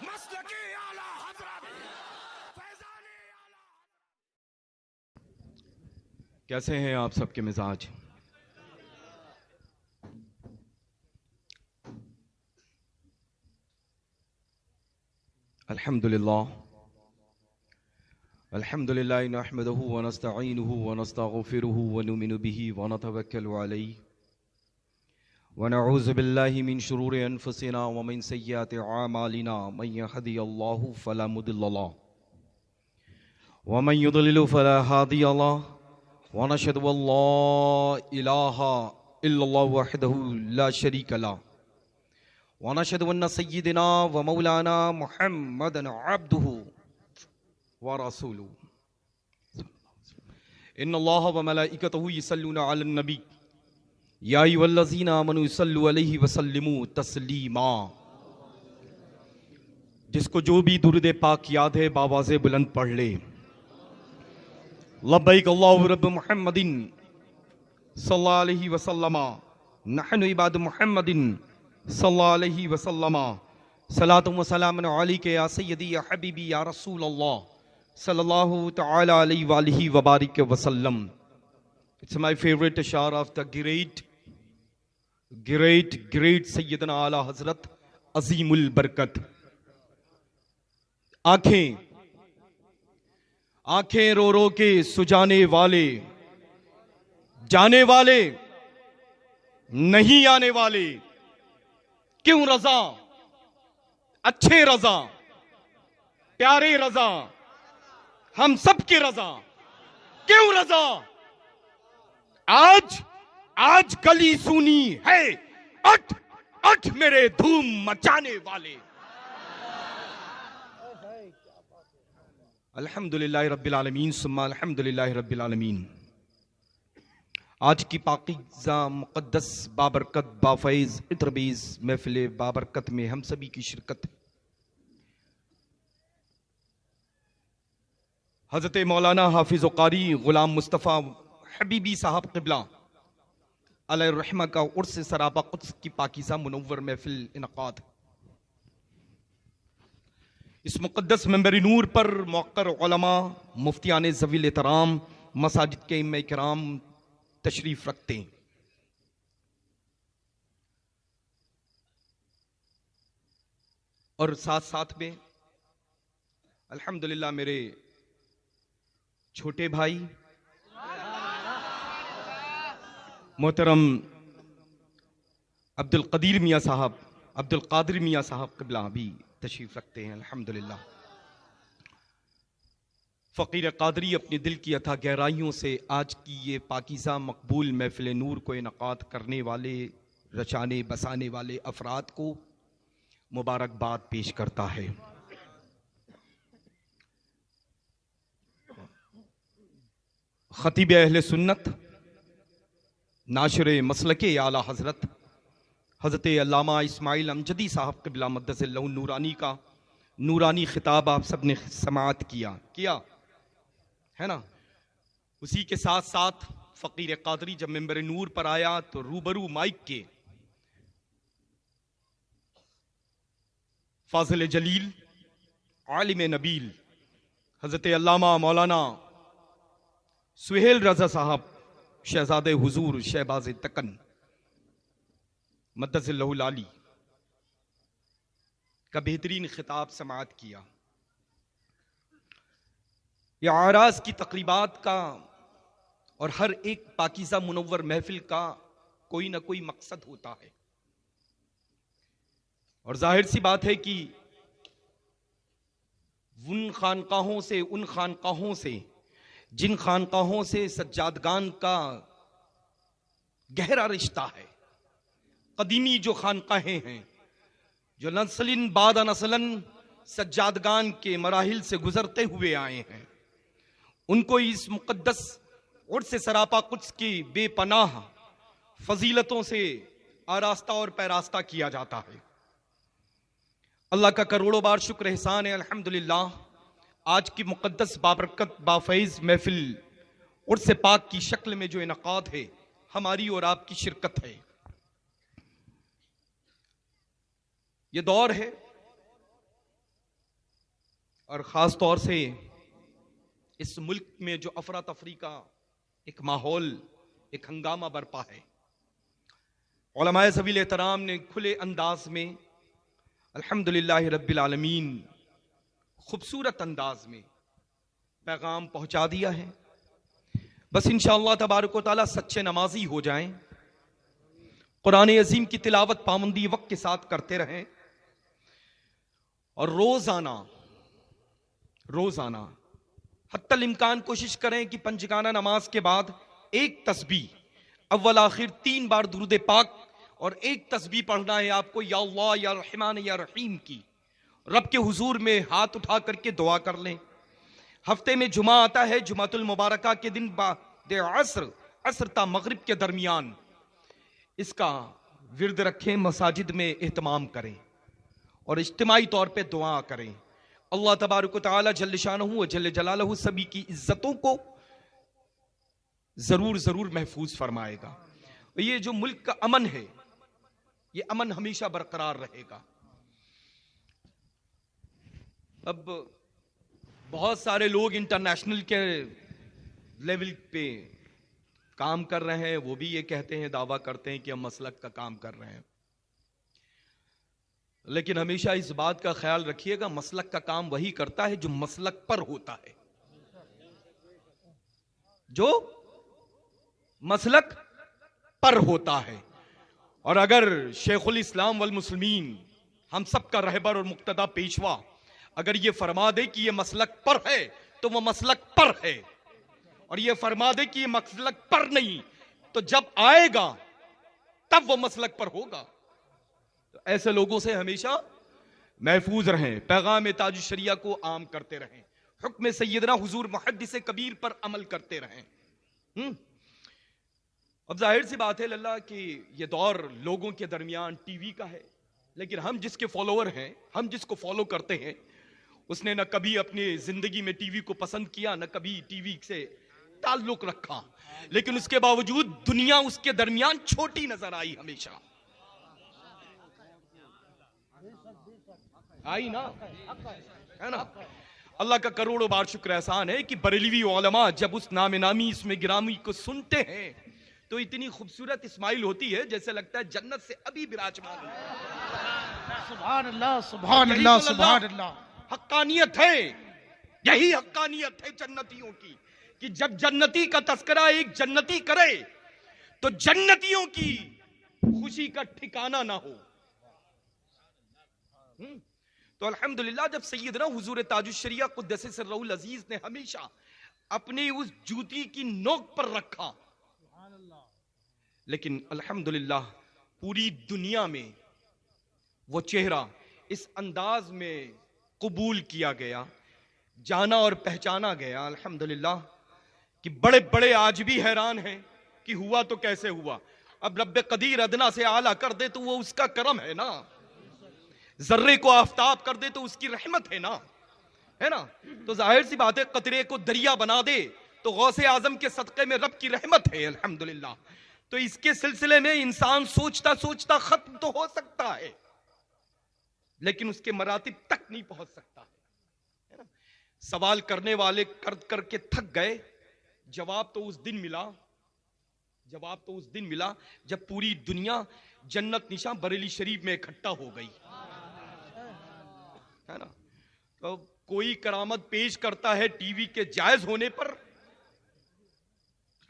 مسلکی اعلیٰ حضرت فیضانی اعلیٰ. کیسے ہیں آپ سب کے مزاج؟ الحمدللہ نحمده ونستعینه ونستغفره ونؤمن به ونتوکل علیہ ونعوذ باللہ من شرور انفسنا ومن سیئات اعمالنا من یهدی اللہ فلا مضل له ومن یضلل فلا هادی له ونشهد ان لا الہ الا اللہ وحدہ لا شریک له ونشهد ان سیدنا ومولانا محمدا عبده ورسوله ان اللہ وملائکتہ یصلون علی النبی یا ایھا الذین آمنوا صلوا علیہ وسلموا تسلیما. جس کو جو بھی درود پاک یاد ہے بآواز بلند پڑھ لے. لبیک اللہ رب محمد صلی اللہ علیہ وسلم نحن عباد محمد صلی اللہ علیہ وسلم صلاۃ و سلام علیک یا سیدی یا حبیبی یا رسول اللہ صلی اللہ تعالی علیہ وآلہ وبارک وسلم. It's my favorite ashar of the great سیدنا اعلی حضرت عظیم البرکت. آنکھیں رو رو کے سجانے والے، جانے والے نہیں آنے والے، کیوں رضا، اچھے رضا، پیارے رضا، ہم سب کے رضا، کیوں رضا. آج گلی سونی ہے، اٹھ میرے دھوم مچانے والے. الحمدللہ رب العالمین ثم الحمدللہ رب العالمین. آج کی پاکیزہ مقدس بابرکت بافیض اتربیز محفل بابرکت میں ہم سبھی کی شرکت. حضرت مولانا حافظ و قاری غلام مصطفیٰ حبیبی صاحب قبلہ علیہ الرحمہ کا عرس سرابہ قدس کی پاکیزہ منور محفل انعقاد. اس مقدس منبر نور پر موقر علماء، مفتیان ذوی الاحترام، مساجد کے ائمہ کرام تشریف رکھتے ہیں. اور ساتھ میں الحمدللہ میرے چھوٹے بھائی محترم عبد القادر میاں صاحب قبلہ بھی تشریف رکھتے ہیں. الحمدللہ فقیر قادری اپنے دل کی اتھا گہرائیوں سے آج کی یہ پاکیزہ مقبول محفل نور کو انعقاد کرنے والے، رچانے بسانے والے افراد کو مبارکباد پیش کرتا ہے. خطیب اہل سنت، ناشر مسلک اعلیٰ حضرت حضرت علامہ اسماعیل امجدی صاحب قبلہ مقدس اللہ نورانی کا نورانی خطاب آپ سب نے سماعت کیا ہے نا. اسی کے ساتھ فقیر قادری جب منبر نور پر آیا تو روبرو مائک کے فاضل جلیل، عالم نبیل حضرت علامہ مولانا سہیل رضا صاحب شہزادہ حضور شہباز تکن مدث اللہ العالی کا بہترین خطاب سماعت کیا. یہ اعراض کی تقریبات کا اور ہر ایک پاکیزہ منور محفل کا کوئی نہ کوئی مقصد ہوتا ہے، اور ظاہر سی بات ہے کہ ان خانقاہوں سے جن خانقاہوں سے سجادگان کا گہرا رشتہ ہے، قدیمی جو خانقاہیں ہیں جو نسل بعد نسل سجادگان کے مراحل سے گزرتے ہوئے آئے ہیں، ان کو اس مقدس عرس سراپا قدس کی بے پناہ فضیلتوں سے آراستہ اور پیراستہ کیا جاتا ہے. اللہ کا کروڑوں بار شکر احسان ہے. الحمدللہ آج کی مقدس بابرکت بافیض محفل عرس پاک کی شکل میں جو انعقاد ہے، ہماری اور آپ کی شرکت ہے. یہ دور ہے اور خاص طور سے اس ملک میں جو افراتفری کا ایک ماحول، ایک ہنگامہ برپا ہے، علماء ذوی الاحترام نے کھلے انداز میں الحمدللہ رب العالمین خوبصورت انداز میں پیغام پہنچا دیا ہے۔ بس انشاءاللہ تبارک و تعالیٰ سچے نمازی ہو جائیں، قرآن عظیم کی تلاوت پابندی وقت کے ساتھ کرتے رہیں، اور روزانہ حتی الامکان کوشش کریں کہ پنجگانہ نماز کے بعد ایک تسبیح اول آخر 3 بار درود پاک اور ایک تسبیح پڑھنا ہے آپ کو، یا اللہ یا رحمان یا رحیم کی، رب کے حضور میں ہاتھ اٹھا کر کے دعا کر لیں۔ ہفتے میں جمعہ آتا ہے، جمعۃ المبارکہ کے دن بعد عصر تا مغرب کے درمیان اس کا ورد رکھیں، مساجد میں اہتمام کریں اور اجتماعی طور پہ دعا کریں۔ اللہ تبارک و تعالی جل شانہ و جل جلالہ سبھی کی عزتوں کو ضرور محفوظ فرمائے گا۔ یہ جو ملک کا امن ہے، یہ امن ہمیشہ برقرار رہے گا۔ اب بہت سارے لوگ انٹرنیشنل کے لیول پہ کام کر رہے ہیں، وہ بھی یہ کہتے ہیں، دعویٰ کرتے ہیں کہ ہم مسلک کا کام کر رہے ہیں، لیکن ہمیشہ اس بات کا خیال رکھیے گا، مسلک کا کام وہی کرتا ہے جو مسلک پر ہوتا ہے، جو مسلک پر ہوتا ہے۔ اور اگر شیخ الاسلام والمسلمین، ہم سب کا رہبر اور مقتدی پیشوا، اگر یہ فرما دے کہ یہ مسلک پر ہے تو وہ مسلک پر ہے، اور یہ فرما دے کہ یہ مسلک پر نہیں تو جب آئے گا تب وہ مسلک پر ہوگا۔ تو ایسے لوگوں سے ہمیشہ محفوظ رہیں، پیغام تاج الشریعہ کو عام کرتے رہیں، حکم سیدنا حضور محدث کبیر پر عمل کرتے رہیں۔ اب ظاہر سی بات ہے اللہ کہ یہ دور لوگوں کے درمیان ٹی وی کا ہے، لیکن ہم جس کے فالوور ہیں، ہم جس کو فالو کرتے ہیں، اس نے نہ کبھی اپنی زندگی میں ٹی وی کو پسند کیا، نہ کبھی ٹی وی سے تعلق رکھا، لیکن اس کے باوجود دنیا اس کے درمیان چھوٹی نظر آئی، ہمیشہ آئی نا، ہے نا۔ اللہ کا کروڑوں بار شکر احسان ہے کہ بریلوی علماء جب اس نام نامی اسم گرامی کو سنتے ہیں تو اتنی خوبصورت اسمائل ہوتی ہے جیسے لگتا ہے جنت سے ابھی براجمان ہے۔ سبحان اللہ سبحان اللہ سبحان اللہ۔ حقانیت ہے، یہی حقانیت ہے جنتیوں کی، کہ جب جنتی کا تذکرہ ایک جنتی کرے تو جنتیوں کی خوشی کا ٹھکانہ نہ ہو۔ تو الحمدللہ جب سیدنا حضور تاج الشریعہ قدس سرہ العزیز نے ہمیشہ اپنی اس جوتی کی نوک پر رکھا، لیکن الحمدللہ پوری دنیا میں وہ چہرہ اس انداز میں قبول کیا گیا، جانا اور پہچانا گیا الحمدللہ، کہ بڑے بڑے آج بھی حیران ہیں کہ ہوا تو کیسے ہوا۔ اب رب قدیر ادنا سے اعلیٰ کر دے تو وہ اس کا کرم ہے نا، ذرے کو آفتاب کر دے تو اس کی رحمت ہے نا، ہے نا۔ تو ظاہر سی بات ہے، قطرے کو دریا بنا دے تو غوث اعظم کے صدقے میں رب کی رحمت ہے الحمدللہ۔ تو اس کے سلسلے میں انسان سوچتا سوچتا ختم تو ہو سکتا ہے، لیکن اس کے مراتب تک نہیں پہنچ سکتا ہے نا۔ سوال کرنے والے کر کے تھک گئے، جواب تو اس دن ملا جب پوری دنیا جنت نشاں بریلی شریف میں اکٹھا ہو گئی، ہے نا۔ تو کوئی کرامت پیش کرتا ہے ٹی وی کے جائز ہونے پر،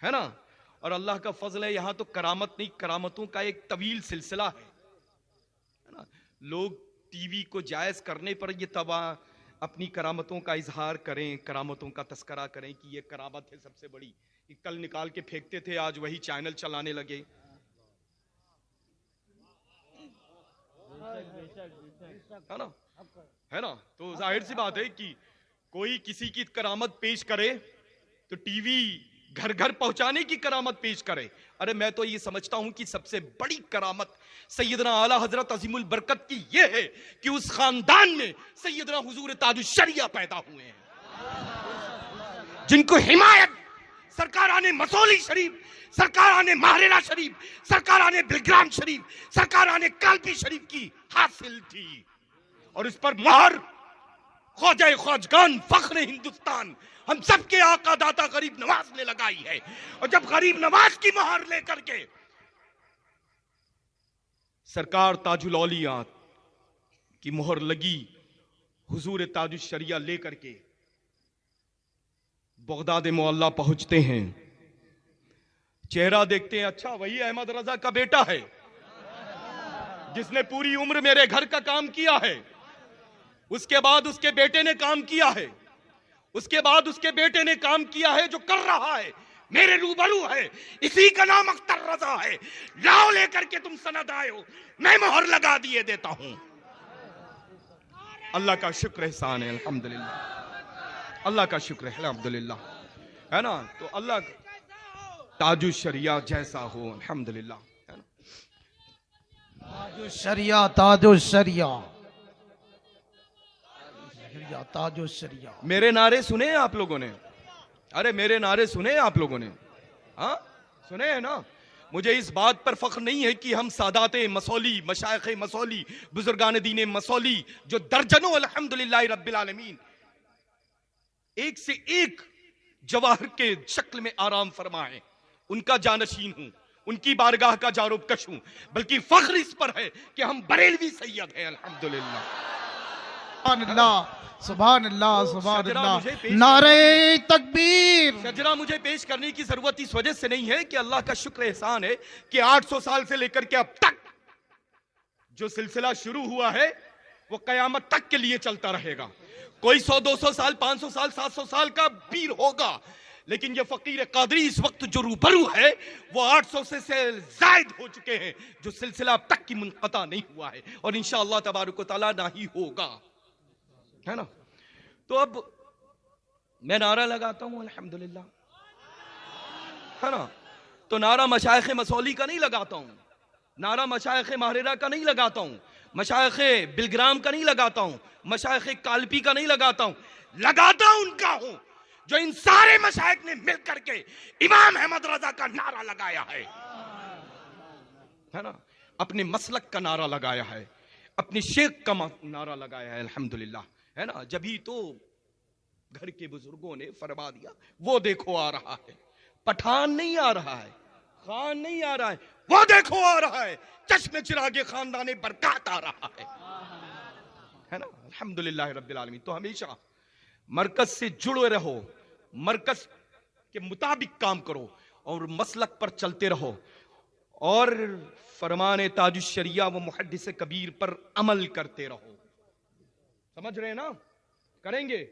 ہے نا، اور اللہ کا فضل ہے یہاں تو کرامت نہیں، کرامتوں کا ایک طویل سلسلہ ہے نا۔ لوگ ٹی وی کو جائز کرنے پر یہ تباہ اپنی کرامتوں کا اظہار کریں، کرامتوں کا تذکرہ کریں کہ یہ کرامت ہے سب سے بڑی، کل نکال کے پھینکتے تھے آج وہی چینل چلانے لگے، ہے نا۔ تو ظاہر سی بات ہے کہ کوئی کسی کی کرامت پیش کرے تو ٹی وی گھر گھر پہنچانے کی کرامت پیش کرے۔ ارے میں تو یہ سمجھتا ہوں کہ سب سے بڑی کرامت سیدنا اعلیٰ حضرت عظیم البرکت کی یہ ہے کہ اس خاندان میں سیدنا حضور تاج الشریعہ پیدا ہوئے ہیں، جن کو حمایت سرکاران مسولی شریف، سرکاران ماہرینہ شریف، سرکاران بلگرام شریف، سرکاران کالپی شریف کی حاصل تھی، اور اس پر مہر خواجہ خواجگان فخر ہندوستان ہم سب کے آقا داتا غریب نواز نے لگائی ہے. اور جب غریب نواز کی مہر لے کر کے سرکار تاج الاولیاء کی مہر لگی، حضور تاج الشریعہ لے کر کے بغداد معلیٰ پہنچتے ہیں، چہرہ دیکھتے ہیں، اچھا وہی احمد رضا کا بیٹا ہے جس نے پوری عمر میرے گھر کا کام کیا ہے، اس کے بعد اس کے بیٹے نے کام کیا ہے، اس کے بعد اس کے بیٹے نے کام کیا ہے جو کر رہا ہے، میرے روبرو ہے، اسی کا نام اختر رضا ہے. لاؤ لے کر کے تم سند آئے ہو، میں مہر لگا دیے دیتا ہوں. اللہ کا شکر احسان ہے الحمدللہ، اللہ کا شکر ہے الحمدللہ، ہے نا. تو اللہ تاج الشریعہ جیسا ہو الحمدللہ، ہے نا. تاج الشریعہ، تاج الشریعہ، تاج الشریعہ. میرے نعرے سنے ہیں آپ لوگوں نے؟ ارے میرے نعرے سنے ہیں آپ لوگوں نے؟ ہاں سنے ہیں نا. مجھے اس بات پر فخر نہیں ہے کہ ہم سادات مسولی، مشائخ مسولی، بزرگان دین مسولی جو درجنوں الحمدللہ رب العالمین ایک سے ایک جواہر کے شکل میں آرام فرمائے، ان کا جانشین ہوں، ان کی بارگاہ کا جاروب کش ہوں، بلکہ فخر اس پر ہے کہ ہم بریلوی سید ہیں الحمدللہ. سبحان اللہ، سبحان اللہ، سبحان شجرہ اللہ. مجھے پیش نعرہ تکبیر. شجرہ مجھے پیش کرنے کی ضرورت اس وجہ سے نہیں ہے کہ اللہ کا شکر احسان ہے کہ 800 سال سے لے کر کے اب تک جو سلسلہ شروع ہوا ہے وہ قیامت تک کے لیے چلتا رہے گا. کوئی 100 200 سال 500 سال 700 سال کا پیر ہوگا، لیکن یہ فقیر قادری اس وقت جو روبرو ہے وہ 800 سے زائد ہو چکے ہیں، جو سلسلہ اب تک کی منقطع نہیں ہوا ہے اور انشاءاللہ تبارک و تعالیٰ نہ ہی ہوگا، ہے نا. تو اب میں نعرہ لگاتا ہوں الحمدللہ، ہے نا. تو نعرہ مشائخ مسولی کا نہیں لگاتا ہوں، نعرہ مشائخ ماہرہ کا نہیں لگاتا ہوں، مشائخ بلگرام کا نہیں لگاتا ہوں، مشائخ کالپی کا نہیں لگاتا ہوں، لگاتا ان کا ہوں جو ان سارے مشائخ نے مل کر کے امام احمد رضا کا نعرہ لگایا ہے نا. اپنے مسلک کا نعرہ لگایا ہے، اپنے شیخ کا نعرہ لگایا ہے الحمدللہ، ہے نا. جبھی تو گھر کے بزرگوں نے فرما دیا وہ دیکھو آ رہا ہے، پٹھان نہیں آ رہا ہے، خان نہیں آ رہا ہے، وہ دیکھو آ رہا ہے، چشم چراغ خاندان برکات آ رہا ہے نا. الحمدللہ رب العالمین. تو ہمیشہ مرکز سے جڑے رہو، مرکز کے مطابق کام کرو اور مسلک پر چلتے رہو اور فرمان تاج الشریعہ و محدث کبیر پر عمل کرتے رہو. سمجھ رہے ہیں نا؟ کریں گے.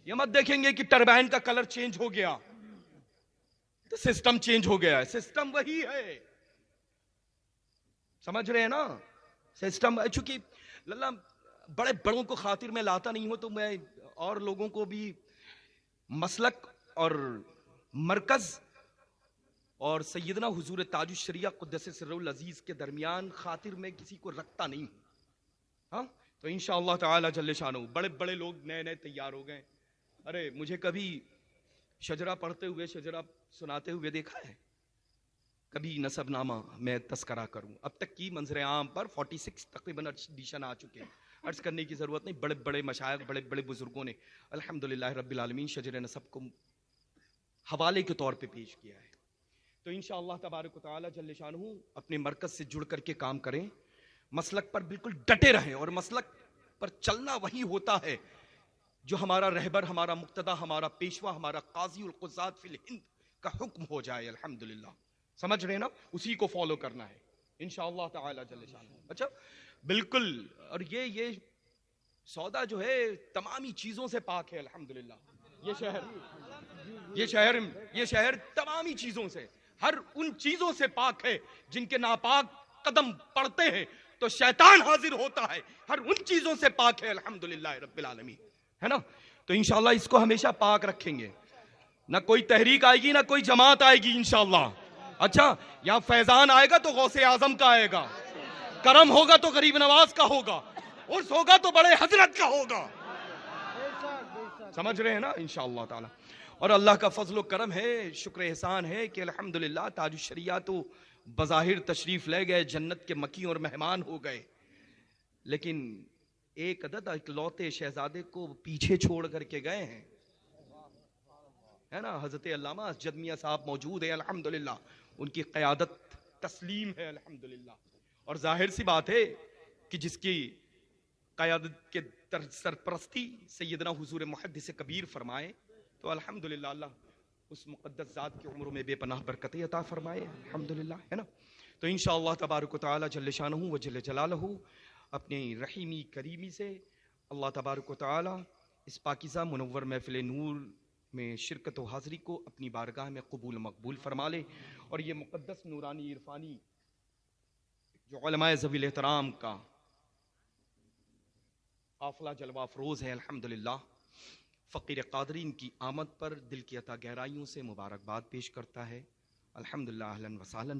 یہ مت دیکھیں گے کہ ٹربائن کا کلر چینج ہو گیا تو سسٹم چینج ہو گیا ہے، سسٹم وہی ہے. سمجھ رہے ہیں نا؟ سسٹم چونکہ للہ بڑے بڑوں کو خاطر میں لاتا نہیں ہوں تو میں اور لوگوں کو بھی مسلک اور مرکز اور سیدنا حضور تاج الشریعہ قدس سرہ العزیز کے درمیان خاطر میں کسی کو رکھتا نہیں ہوں. ہاں تو انشاءاللہ تعالی جل شانہ بڑے بڑے لوگ نئے نئے تیار ہو گئے. ارے مجھے کبھی شجرہ پڑھتے ہوئے، شجرہ سناتے ہوئے دیکھا ہے؟ کبھی نسب نامہ میں تذکرہ کروں؟ اب تک کی منظر عام پر 46 تقریباً ایڈیشن آ چکے ہیں، عرض کرنے کی ضرورت نہیں. بڑے بڑے مشائخ، بڑے بڑے بزرگوں نے الحمدللہ رب العالمین شجر نسب کو حوالے کے طور پہ پیش کیا ہے. تو انشاءاللہ تبارک و تعالی جل شانہ اپنے مرکز سے جڑ کر کے کام کریں، مسلک پر بالکل ڈٹے رہیں اور مسلک پر چلنا وہی ہوتا ہے جو ہمارا رہبر، ہمارا مقتدی، ہمارا پیشوا، ہمارا قاضی القضات فی الہند کا حکم ہو جائے الحمدللہ. سمجھ رہے نا؟ اسی کو فالو کرنا ہے انشاءاللہ تعالی جل شانہ. اچھا بالکل. اور یہ سودا جو ہے تمامی چیزوں سے پاک ہے الحمدللہ. یہ شہر تمامی چیزوں سے، ہر ان چیزوں سے پاک ہے جن کے ناپاک قدم پڑتے ہیں تو شیطان حاضر ہوتا ہے. ہر ان چیزوں سے پاک ہے الحمدللہ رب العالمین، ہے نا. تو انشاءاللہ اس کو ہمیشہ پاک رکھیں گے. نہ کوئی تحریک آئے گی، نہ کوئی جماعت آئے گی انشاءاللہ. اچھا یہاں فیضان آئے گا تو غوث اعظم کا آئے گا، کرم ہوگا تو غریب نواز کا ہوگا، عرس ہوگا تو بڑے حضرت کا ہوگا. سمجھ رہے ہیں نا؟ انشاءاللہ تعالی. اور اللہ کا فضل و کرم ہے، شکر احسان ہے کہ الحمدللہ تاج الشریعہ تو بظاہر تشریف لے گئے، جنت کے مکی اور مہمان ہو گئے، لیکن ایک عدد اکلوتے شہزادے کو پیچھے چھوڑ کر کے گئے ہیں، ہے نا؟ حضرت علامہ اسجد میاں صاحب موجود ہیں الحمدللہ، ان کی قیادت تسلیم ہے الحمدللہ، اور ظاہر سی بات ہے کہ جس کی قیادت کے سرپرستی سیدنا حضور محدث کبیر فرمائے تو الحمدللہ اللہ اس مقدس ذات کی عمروں میں بے پناہ برکتیں عطا فرمائے الحمدللہ، ہے نا؟ تو انشاءاللہ تبارک و تعالی جل شانہ و جل جلالہ اپنی رحیمی کریمی سے اللہ تبارک و تعالی اس پاکیزہ منور محفل نور میں شرکت و حاضری کو اپنی بارگاہ میں قبول مقبول فرما لے، اور یہ مقدس نورانی عرفانی جو علماء ذوی الاحترام کا قافلہ جلوہ افروز ہے الحمدللہ، فقیر قادرین کی آمد پر دل کی عطا گہرائیوں سے مبارکباد پیش کرتا ہے الحمدللہ، اہلاً وسہلاً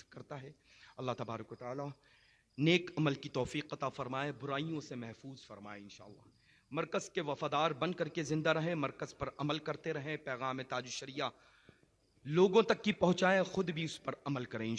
کرتا ہے۔ اللہ تبارک و تعالی نیک عمل کی توفیق عطا فرمائے، برائیوں سے محفوظ فرمائے انشاءاللہ۔ مرکز کے وفادار بن کر کے زندہ رہیں، مرکز پر عمل کرتے رہیں، پیغام تاج الشریعہ لوگوں تک کی پہنچائیں، خود بھی اس پر عمل کریں۔